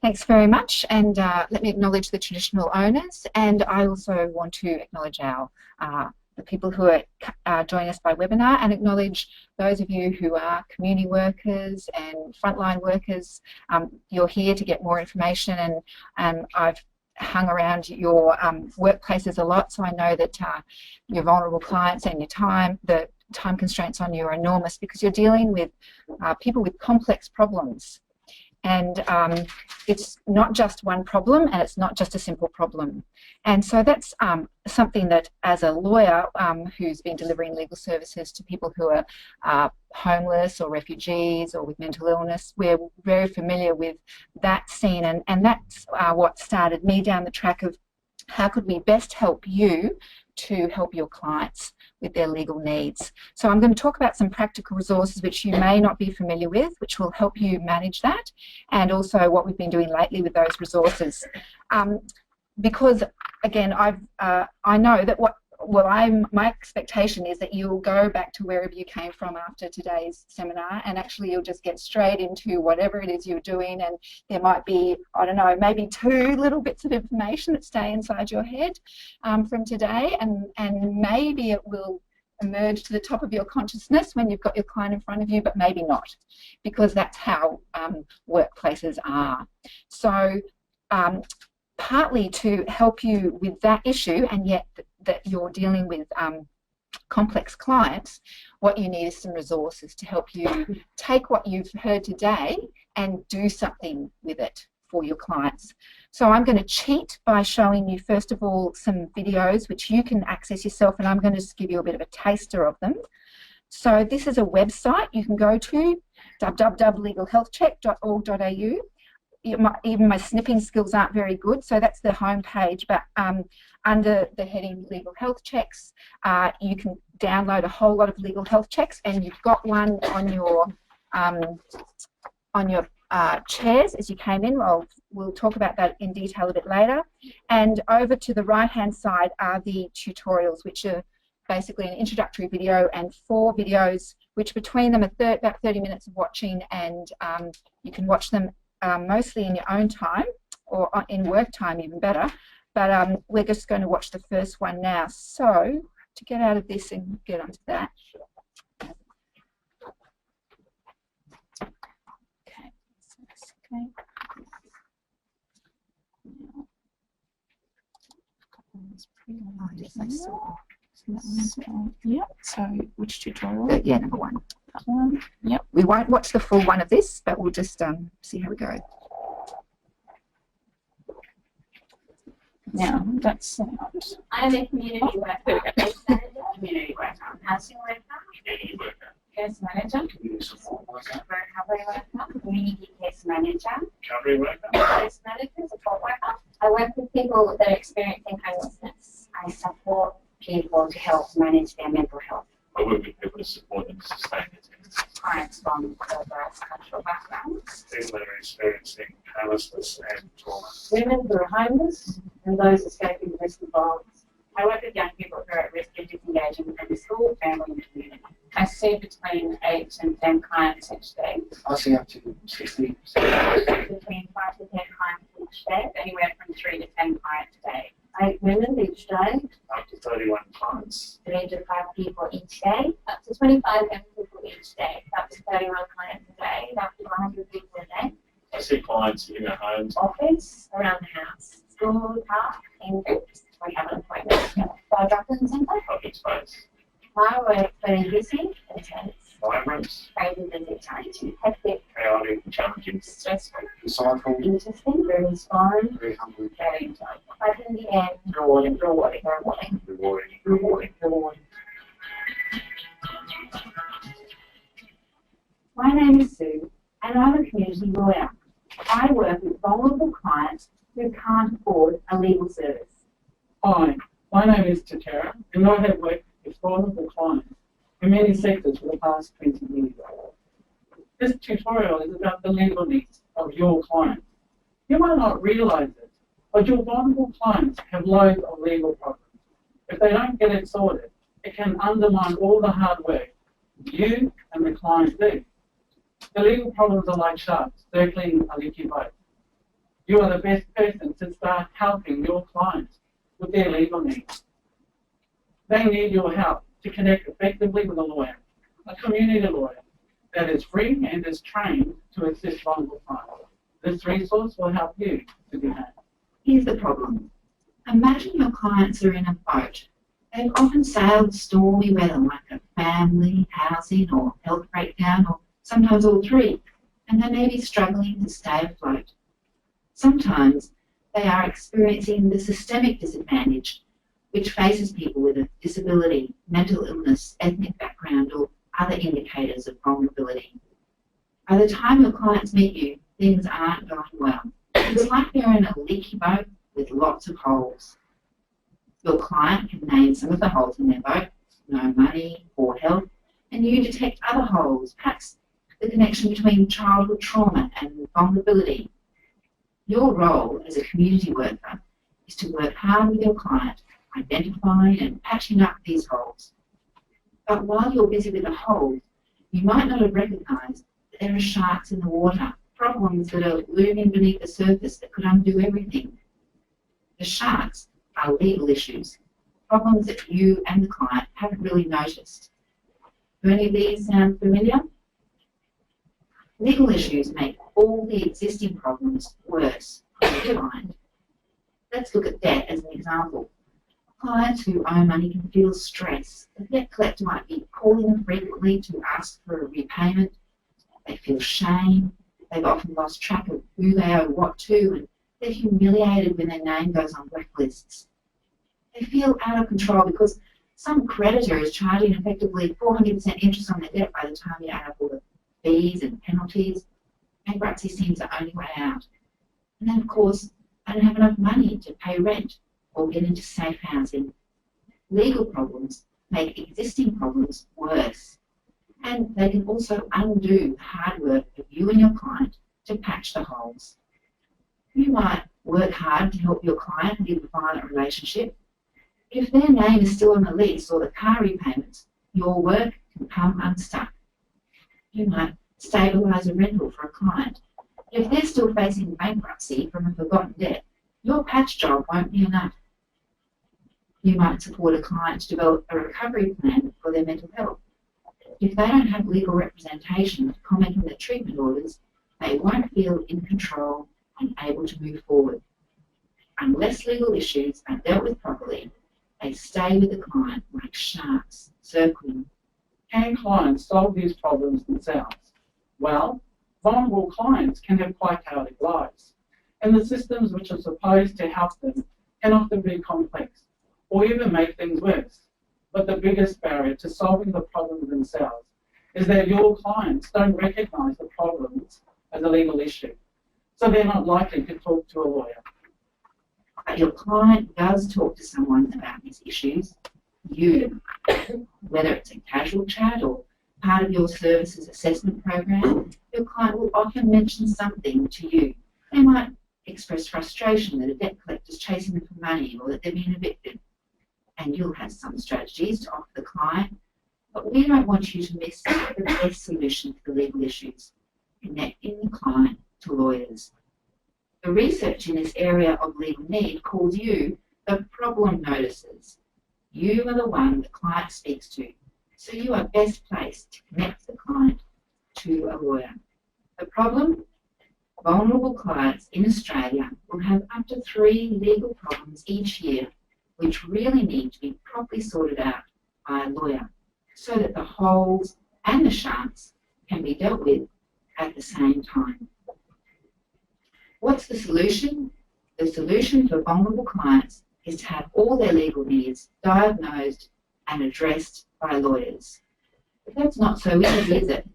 Thanks very much, and let me acknowledge the traditional owners, and I also want to acknowledge our the people who are joining us by webinar, and acknowledge those of you who are community workers and frontline workers. You're here to get more information, and I've hung around your workplaces a lot, so I know that your vulnerable clients and the time constraints on you are enormous, because you're dealing with people with complex problems. And it's not just one problem, and it's not just a simple problem. And so that's something that, as a lawyer who's been delivering legal services to people who are homeless or refugees or with mental illness, we're very familiar with that scene. And that's what started me down the track of how could we best help you to help your clients with their legal needs. So I'm going to talk about some practical resources which you may not be familiar with, which will help you manage that, and also what we've been doing lately with those resources. Because again, I know that my expectation is that you'll go back to wherever you came from after today's seminar, and actually you'll just get straight into whatever it is you're doing, and there might be, I don't know, maybe 2 little bits of information that stay inside your head from today, and maybe it will emerge to the top of your consciousness when you've got your client in front of you, but maybe not, because that's how workplaces are. So partly to help you with that issue, and yet that you're dealing with complex clients, what you need is some resources to help you take what you've heard today and do something with it for your clients. So I'm going to cheat by showing you, first of all, some videos which you can access yourself, and I'm going to just give you a bit of a taster of them. So this is a website you can go to, www.legalhealthcheck.org.au. Even my snipping skills aren't very good, so that's the home page, but under the heading Legal Health Checks, you can download a whole lot of legal health checks, and you've got one on your chairs as you came in. We'll talk about that in detail a bit later. And over to the right-hand side are the tutorials, which are basically an introductory video and 4 videos, which between them are about 30 minutes of watching, and you can watch them mostly in your own time, or in work time, even better. But we're just going to watch the first one now. So to get out of this and get onto that. Okay. Yep. So which tutorial? Yeah, number 1. Yep. We won't watch the full one of this, but we'll just see how we go. Now that's. I'm a community worker, community worker, housing worker, case manager, recovery worker, community case manager, case manager, support worker. I work with people that are experiencing homelessness. I support people to help manage their mental health. I work with people to support them to sustain their tenants. Clients from diverse cultural backgrounds. People that are experiencing homelessness and trauma. Women who are homeless and those escaping the risk of violence. I work with young people who are at risk of disengaging from the school, family and community. I see between 8 and 10 clients each day. I see up to 60. Between 5 to 10 clients each day, anywhere from 3 to 10 clients a day. 8 women each day. Up to 31 clients. 3 to 5 people each day. Up to 25 young people each day. Up to 31 clients a day. Up to 100 people a day. I see clients in their homes. Office, around the house. School, park, in groups. We have an appointment. By drop-in centre. Public space. My work very busy, intense. Vibrant. Crazy busy, challenging, hectic, Chaotic, challenging. stressful, Insightful. interesting, very inspiring, Very humbling. very enjoyable. But in the end, rewarding. Rewarding. My name is Sue, and I'm a community lawyer. I work with vulnerable clients who can't afford a legal service. Hi, my name is Tatera, and I have worked with vulnerable clients in many sectors for the past 20 years. This tutorial is about the legal needs of your clients. You might not realise it, but your vulnerable clients have loads of legal problems. If they don't get it sorted, it can undermine all the hard work you and the client do. The legal problems are like sharks circling a leaky boat. You are the best person to start helping your clients with their legal needs. They need your help to connect effectively with a lawyer, a community lawyer that is free and is trained to assist vulnerable clients. This resource will help you to do that. Here's the problem. Imagine your clients are in a boat. They've often sailed stormy weather like a family, housing or health breakdown, or sometimes all three, and they may be struggling to stay afloat. Sometimes they are experiencing the systemic disadvantage which faces people with a disability, mental illness, ethnic background or other indicators of vulnerability. By the time your clients meet you, things aren't going well. It's like they're in a leaky boat with lots of holes. Your client can name some of the holes in their boat: no money, poor health, and you detect other holes, perhaps the connection between childhood trauma and vulnerability. Your role as a community worker is to work hard with your client, identifying and patching up these holes. But while you're busy with the holes, you might not have recognised that there are sharks in the water, problems that are looming beneath the surface that could undo everything. The sharks are legal issues, problems that you and the client haven't really noticed. Do any of these sound familiar? Legal issues make all the existing problems worse for your client. Let's look at debt as an example. Clients who owe money can feel stress. The debt collector might be calling them frequently to ask for a repayment. They feel shame. They've often lost track of who they owe what to, and they're humiliated when their name goes on blacklists. They feel out of control because some creditor is charging effectively 400% interest on their debt by the time you add up all the fees and penalties. Bankruptcy seems the only way out. And then, of course, they don't have enough money to pay rent or get into safe housing. Legal problems make existing problems worse, and they can also undo the hard work of you and your client to patch the holes. You might work hard to help your client live a violent relationship. If their name is still on the lease or the car repayments, your work can come unstuck. You might stabilise a rental for a client. If they're still facing bankruptcy from a forgotten debt, your patch job won't be enough. You might support a client to develop a recovery plan for their mental health. If they don't have legal representation to comment on their treatment orders, they won't feel in control and able to move forward. Unless legal issues are dealt with properly, they stay with the client like sharks circling. Can clients solve these problems themselves? Well, vulnerable clients can have quite chaotic lives, and the systems which are supposed to help them can often be complex or even make things worse. But the biggest barrier to solving the problem themselves is that your clients don't recognise the problems as a legal issue, so they're not likely to talk to a lawyer. But your client does talk to someone about these issues, you, whether it's a casual chat or part of your services assessment program, your client will often mention something to you. They might express frustration that a debt collector is chasing them for money or that they're being evicted. And you'll have some strategies to offer the client, but we don't want you to miss the best solution to the legal issues: connecting the client to lawyers. The research in this area of legal need calls you the problem noticers. You are the one the client speaks to, so you are best placed to connect the client to a lawyer. The problem? Vulnerable clients in Australia will have up to 3 legal problems each year which really need to be properly sorted out by a lawyer so that the holes and the sharks can be dealt with at the same time. What's the solution? The solution for vulnerable clients is to have all their legal needs diagnosed and addressed by lawyers. But that's not so easy, is it?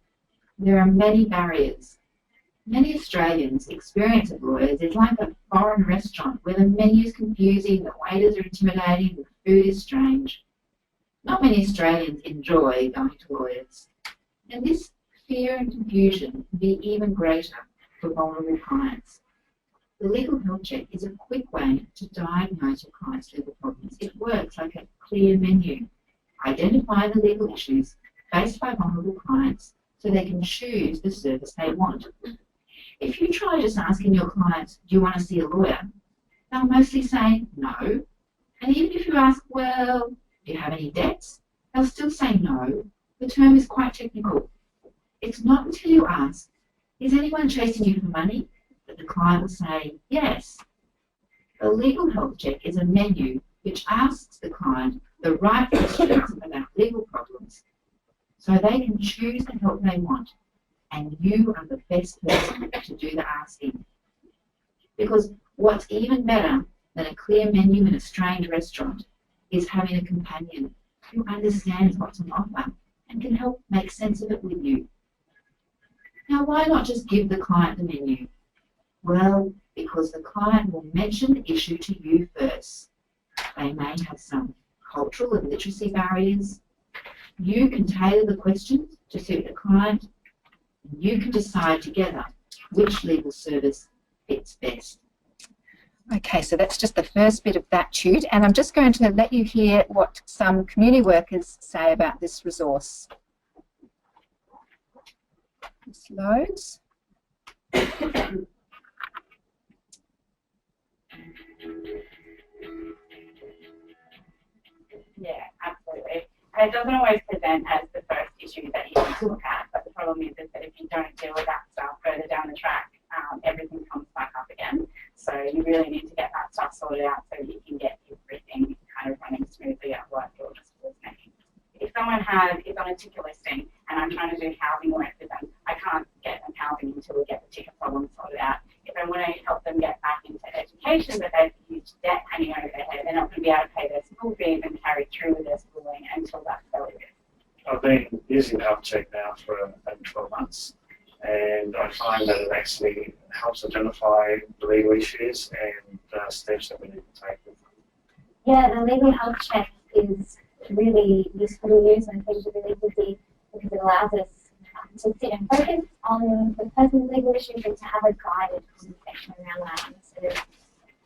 There are many barriers. Many Australians' experience of lawyers is like a foreign restaurant where the menu is confusing, the waiters are intimidating, the food is strange. Not many Australians enjoy going to lawyers. And this fear and confusion can be even greater for vulnerable clients. The legal health check is a quick way to diagnose your client's legal problems. It works like a clear menu. Identify the legal issues faced by vulnerable clients so they can choose the service they want. If you try just asking your clients, do you want to see a lawyer? They'll mostly say no. And even if you ask, well, do you have any debts? They'll still say no. The term is quite technical. It's not until you ask, is anyone chasing you for money? That the client will say yes. A legal health check is a menu which asks the client the right questions about legal problems so they can choose the help they want, and you are the best person to do the asking. Because what's even better than a clear menu in a strange restaurant is having a companion who understands what's on offer and can help make sense of it with you. Now, why not just give the client the menu? Well, because the client will mention the issue to you first. They may have some cultural and literacy barriers. You can tailor the questions to suit the client, and you can decide together which legal service fits best. Okay, so that's just the first bit of that tute, and I'm just going to let you hear what some community workers say about this resource. This loads. Yeah, absolutely. And it doesn't always present as the first issue that you need to look at, but the problem is that if you don't deal with that stuff further down the track, everything comes back up again. So you really need to get that stuff sorted out so that you can get everything kind of running smoothly at work or just listening. If someone is on a ticket listing and I'm trying to do housing work with them, I can't get them housing until we get the ticket problem sorted out. If I want to help them get back into education, but there's huge debt hanging over their head, they're not going to be able to pay their school fees and carry through with their schooling until that's dealt with. I've been using Health Check now for over 12 months, and I find that it actually helps identify the legal issues and steps that we need to take. Yeah, the legal health check is really useful to use when things are really busy because it allows us to sit and focus on the person's legal issues and to have a guided conversation around that instead of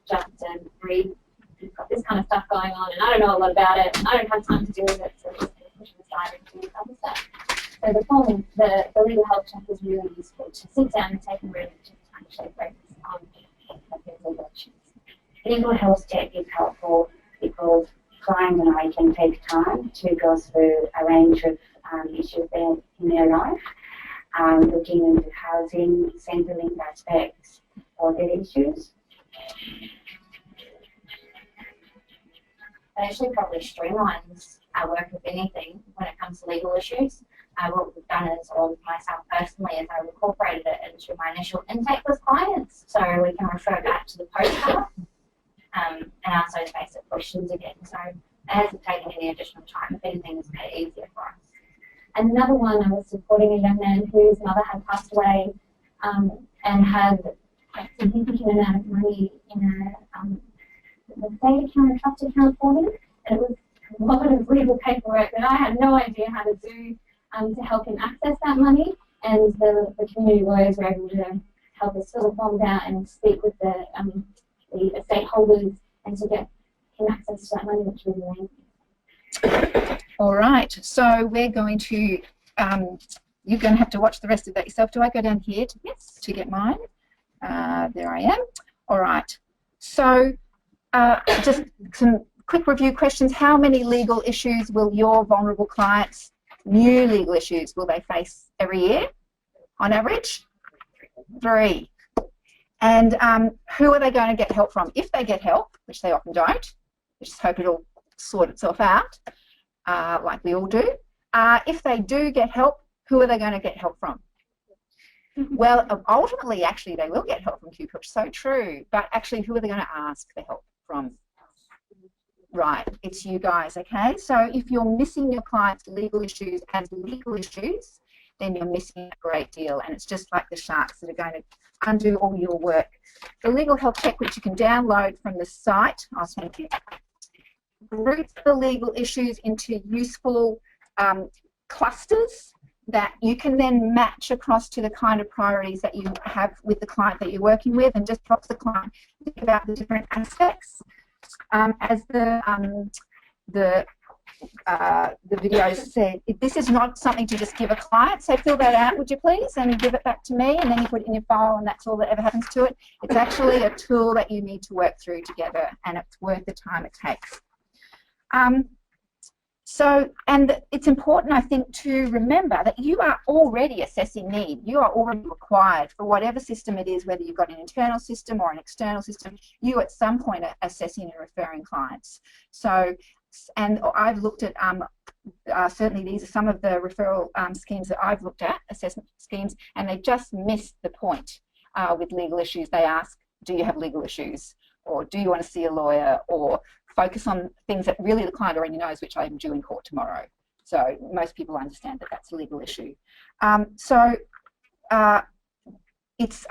just read, you've got this kind of stuff going on and I don't know a lot about it, I don't have time to deal with it, so just push it aside and do other stuff. So the legal health check is really useful to sit down and take a moment to actually focus on those legal issues. Legal health check is helpful because clients and I can take time to go through a range of issues in their life, looking into housing, Centrelink aspects, audit issues. It actually probably streamlines our work, if anything, when it comes to legal issues. What we've done is, or myself personally, is I've incorporated it into my initial intake with clients, so we can refer back to the postcard and ask those basic questions again. So it hasn't taken any additional time. If anything, it's made it easier for us. And another one, I was supporting a young man whose mother had passed away and had a significant amount of money in the estate account and trust account for him. And it was a lot of legal paperwork that I had no idea how to do to help him access that money. And the community lawyers were able to help us fill the forms out and speak with the estate holders and to get him access to that money, which was amazing. All right, so we're going to, you're going to have to watch the rest of that yourself. Do I go down here to get mine? There I am. All right, so just some quick review questions. How many legal issues will your vulnerable clients, new legal issues, will they face every year on average? 3. And who are they going to get help from? If they get help, which they often don't, we just hope it'll sort itself out, like we all do. If they do get help, who are they going to get help from? Well, ultimately, actually, they will get help from QPILCH, so true. But actually, who are they going to ask for help from? Right, it's you guys, okay? So if you're missing your client's legal issues as legal issues, then you're missing a great deal, and it's just like the sharks that are going to undo all your work. The legal health check, which you can download from the site, I'll send you, groups the legal issues into useful clusters that you can then match across to the kind of priorities that you have with the client that you're working with, and just helps the client think about the different aspects. As the the video said, this is not something to just give a client, so fill that out, would you please, and give it back to me, and then you put it in your file, and that's all that ever happens to it. It's actually a tool that you need to work through together, and it's worth the time it takes. And it's important, I think, to remember that you are already assessing need. You are already required for whatever system it is, whether you've got an internal system or an external system, you at some point are assessing and referring clients. So, and I've looked at, certainly these are some of the referral schemes that I've looked at, assessment schemes, and they just missed the point with legal issues. They ask, do you have legal issues? Or do you want to see a lawyer? Or focus on things that really the client already knows, which I'm due in court tomorrow. So most people understand that that's a legal issue. It's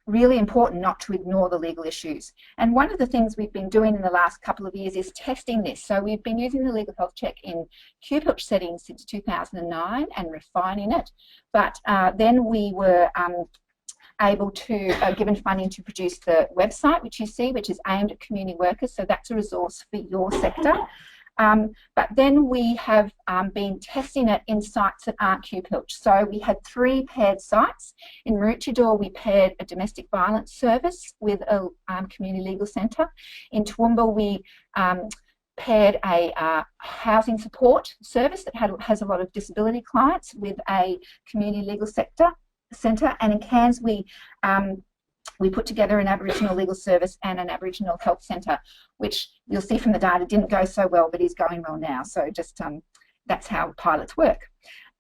really important not to ignore the legal issues. And one of the things we've been doing in the last couple of years is testing this. So we've been using the legal health check in QPILCH settings since 2009 and refining it. But then we were able to, given funding to produce the website, which you see, which is aimed at community workers. So that's a resource for your sector. But then we have been testing it in sites that aren't QPILCH. So we had 3 paired sites. In Maroochydore, we paired a domestic violence service with a community legal centre. In Toowoomba, we paired a housing support service that has a lot of disability clients with a community legal centre. And in Cairns, we put together an Aboriginal legal service and an Aboriginal health centre, which you'll see from the data didn't go so well, but is going well now. So just that's how pilots work.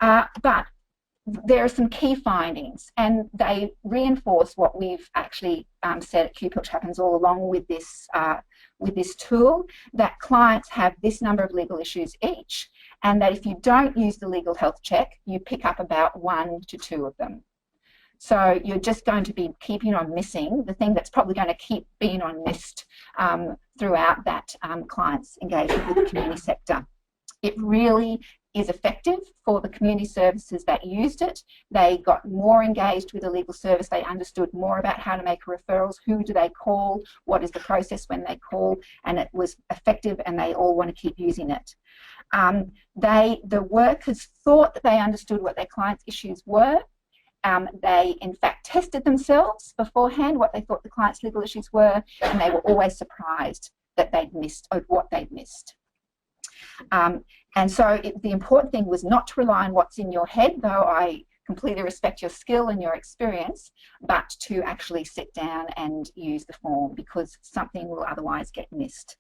But there are some key findings, and they reinforce what we've actually said at QPILCH happens all along with this tool, that clients have this number of legal issues each, and that if you don't use the legal health check, you pick up about 1 to 2 of them. So you're just going to be keeping on missing the thing that's probably going to keep being on missed throughout that client's engagement with the community sector. It really is effective for the community services that used it. They got more engaged with the legal service. They understood more about how to make referrals, who do they call, what is the process when they call, and it was effective, and they all want to keep using it. The workers thought that they understood what their clients' issues were. They in fact tested themselves beforehand what they thought the client's legal issues were, and they were always surprised that they'd missed, or what they'd missed. And so the important thing was not to rely on what's in your head, though I completely respect your skill and your experience, but to actually sit down and use the form, because something will otherwise get missed.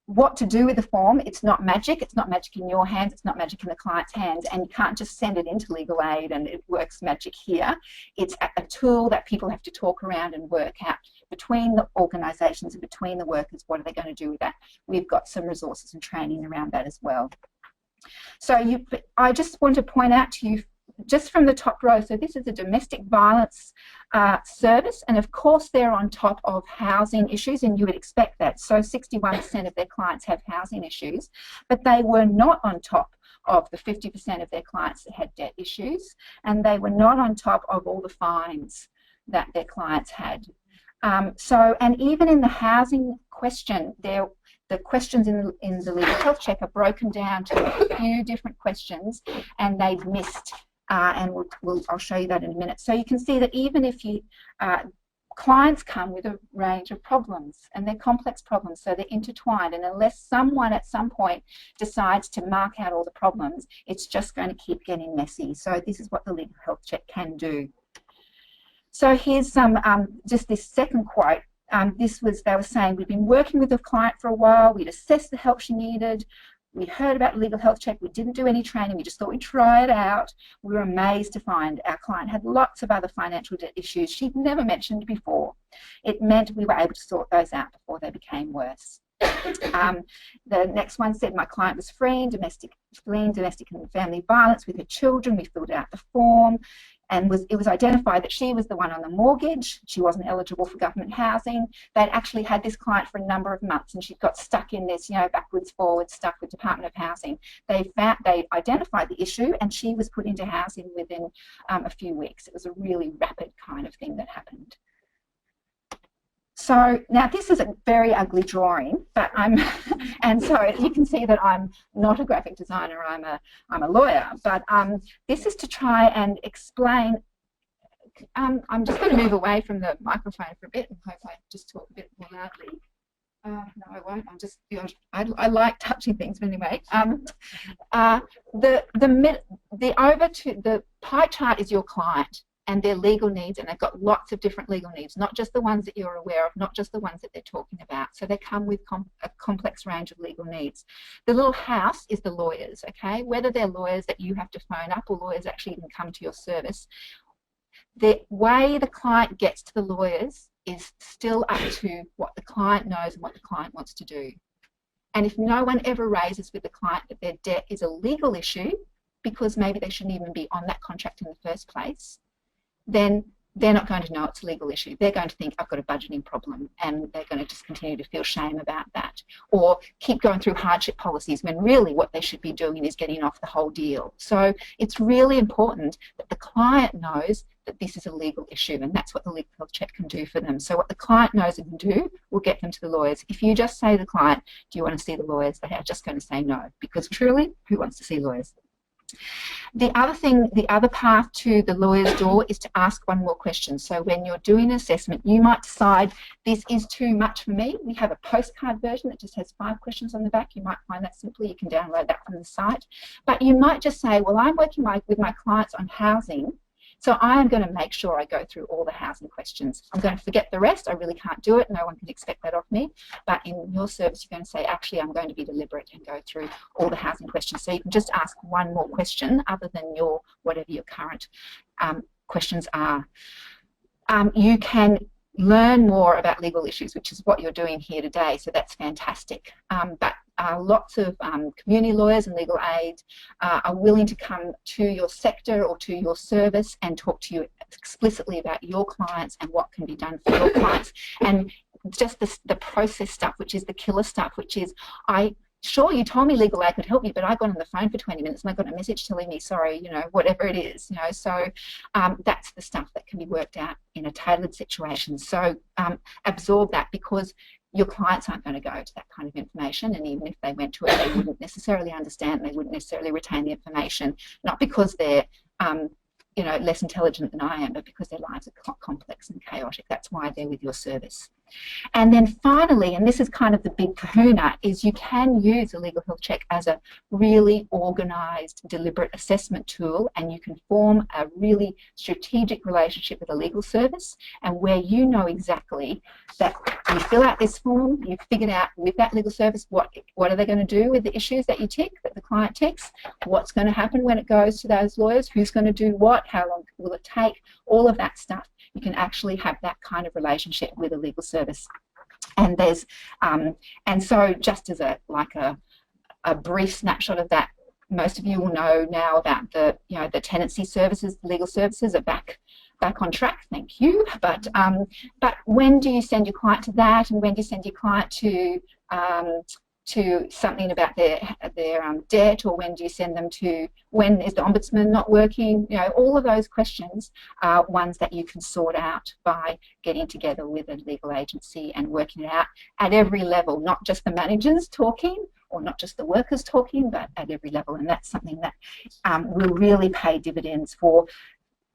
What to do with the form, it's not magic. It's not magic in your hands. It's not magic in the client's hands, and you can't just send it into legal aid and it works magic here. It's a tool that people have to talk around and work out between the organisations and between the workers. What are they going to do with that? We've got some resources and training around that as well. So I just want to point out to you, just from the top row, so this is a domestic violence service, and of course they're on top of housing issues, and you would expect that. So 61% of their clients have housing issues, but they were not on top of the 50% of their clients that had debt issues, and they were not on top of all the fines that their clients had. And even in the housing question, the questions in the legal health check are broken down to a few different questions, and they've missed. And I'll show you that in a minute. So you can see that even if clients come with a range of problems, and they're complex problems, so they're intertwined, and unless someone at some point decides to mark out all the problems, it's just going to keep getting messy. So this is what the legal health check can do. So here's some, just this second quote. They were saying, we've been working with the client for a while, we'd assessed the help she needed, we heard about the legal health check, we didn't do any training, we just thought we'd try it out. We were amazed to find our client had lots of other financial debt issues she'd never mentioned before. It meant we were able to sort those out before they became worse. The next one said, my client was fleeing domestic and family violence with her children. We filled out the form, and it was identified that she was the one on the mortgage. She wasn't eligible for government housing. They'd actually had this client for a number of months, and she got stuck in this, backwards, forwards, stuck with Department of Housing. They identified the issue, and she was put into housing within a few weeks. It was a really rapid kind of thing that happened. So now this is a very ugly drawing, but and so you can see that I'm not a graphic designer, I'm a lawyer, but this is to try and explain. I'm just going to move away from the microphone for a bit and hope I just talk a bit more loudly. No, I won't. I'm just, I like touching things, but anyway. The pie chart is your client and their legal needs, and they've got lots of different legal needs, not just the ones that you're aware of, not just the ones that they're talking about. So they come with a complex range of legal needs. The little house is the lawyers, okay? Whether they're lawyers that you have to phone up or lawyers actually even come to your service, the way the client gets to the lawyers is still up to what the client knows and what the client wants to do. And if no one ever raises with the client that their debt is a legal issue, because maybe they shouldn't even be on that contract in the first place, then they're not going to know it's a legal issue. They're going to think, I've got a budgeting problem, and they're going to just continue to feel shame about that, or keep going through hardship policies when really what they should be doing is getting off the whole deal. So it's really important that the client knows that this is a legal issue, and that's what the legal health check can do for them. So what the client knows and can do will get them to the lawyers. If you just say to the client, do you want to see the lawyers, they are just going to say no, because truly, who wants to see lawyers? The other thing, the other path to the lawyer's door is to ask one more question. So when you're doing an assessment, you might decide this is too much for me. We have a postcard version that just has 5 questions on the back. You might find that simply. You can download that from the site. But you might just say, well, I'm working with my clients on housing, so I am going to make sure I go through all the housing questions. I'm going to forget the rest. I really can't do it. No one can expect that of me. But in your service, you're going to say, actually, I'm going to be deliberate and go through all the housing questions. So you can just ask one more question other than whatever your current questions are. You can learn more about legal issues, which is what you're doing here today. So that's fantastic. But lots of community lawyers and legal aids are willing to come to your sector or to your service and talk to you explicitly about your clients and what can be done for your clients. And just the process stuff, which is the killer stuff, which is, sure, you told me legal aid could help me, but I got on the phone for 20 minutes and I got a message telling me, sorry, whatever it is, so that's the stuff that can be worked out in a tailored situation. So absorb that, because your clients aren't going to go to that kind of information, and even if they went to it, they wouldn't necessarily understand, they wouldn't necessarily retain the information, not because they're less intelligent than I am, but because their lives are complex and chaotic. That's why they're with your service. And then finally, and this is kind of the big kahuna, is you can use a legal health check as a really organised, deliberate assessment tool, and you can form a really strategic relationship with a legal service, and where you know exactly that you fill out this form, you've figured out with that legal service what are they going to do with the issues that you tick, that the client ticks, what's going to happen when it goes to those lawyers, who's going to do what, how long will it take, all of that stuff. You can actually have that kind of relationship with a legal service. And there's and so just as a brief snapshot of that, most of you will know now about the tenancy services, the legal services are back on track, thank you. But when do you send your client to that, and when do you send your client to something about their debt, or when do you send them to, when is the ombudsman not working? All of those questions are ones that you can sort out by getting together with a legal agency and working it out at every level, not just the managers talking or not just the workers talking, but at every level. And that's something that will really pay dividends for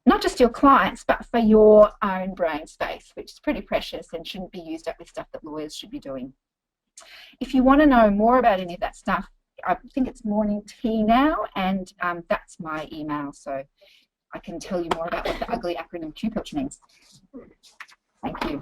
not just your clients, but for your own brain space, which is pretty precious and shouldn't be used up with stuff that lawyers should be doing. If you want to know more about any of that stuff, I think it's morning tea now, and that's my email, so I can tell you more about what the ugly acronym QPILCH means. Thank you.